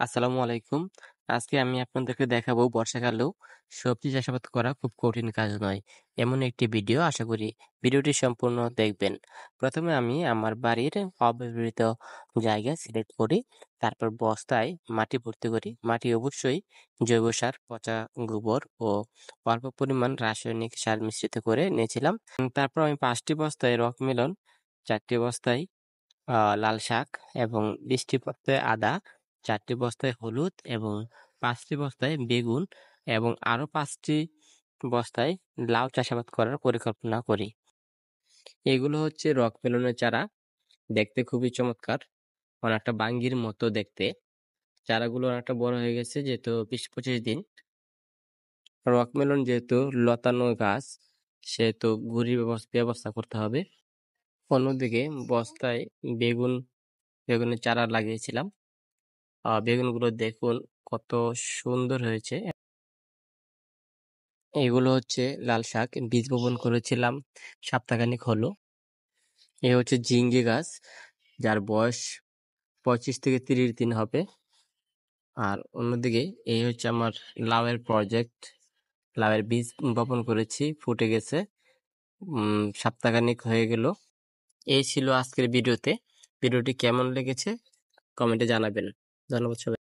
আসসালামু আলাইকুম। আজকে আমি আপনাদেরকে দেখাবো বর্ষাকালেও সবজি চাষাবাদ করা খুব কঠিন কাজ নয়। এমন একটি ভিডিও আশা করি ভিডিওটি সম্পূর্ণ দেখবেন। প্রথমে আমি আমার বাড়ির অব্যবহৃত জায়গা সিলেক্ট করি। তারপর বস্তায় মাটি ভর্তি করি। মাটি অবশ্যই জৈব সার, পচা গোবর ও অল্প পরিমাণ রাসায়নিক সার মিশ্রিত করে নিয়েছিলাম। তারপর আমি ৫টি বস্তায় রক মেলন, ৪টি বস্তায় লাল শাক এবং ২০টি বস্তায় আদা, ৪টি বস্তায় হলুদ এবং ৫টি বস্তায় বেগুন এবং আরো ৫টি বস্তায় লাউ চাষাবাদ করার পরিকল্পনা করি। এগুলো হচ্ছে রক মেলনের চারা। দেখতে খুবই চমৎকার, অনেকটা বাঙ্গির মতো দেখতে। চারাগুলো অনেকটা বড় হয়ে গেছে যেহেতু ২০-২৫ দিন। রক মেলন যেহেতু লতানো গাছ সেহেতু গুঁড়ির ব্যবস্থা করতে হবে। অন্যদিকে বস্তায় বেগুনের চারা লাগিয়েছিলাম। বেগুনগুলো দেখুন কত সুন্দর হয়েছে। এগুলো হচ্ছে লাল শাক, বীজ বপন করেছিলাম সপ্তাহখানেক হলো। এ হচ্ছে ঝিঙ্গে গাছ, যার বয়স 25 থেকে 30 দিন হবে। আর অন্যদিকে এই হচ্ছে আমার লাউয়ের প্রজেক্ট। লাউয়ের বীজ বপন করেছি, ফুটে গেছে, সপ্তাহখানেক হয়ে গেল। এই ছিল আজকের ভিডিওতে। ভিডিওটি কেমন লেগেছে কমেন্টে জানাবেন। ধন্যবাদ সবাই।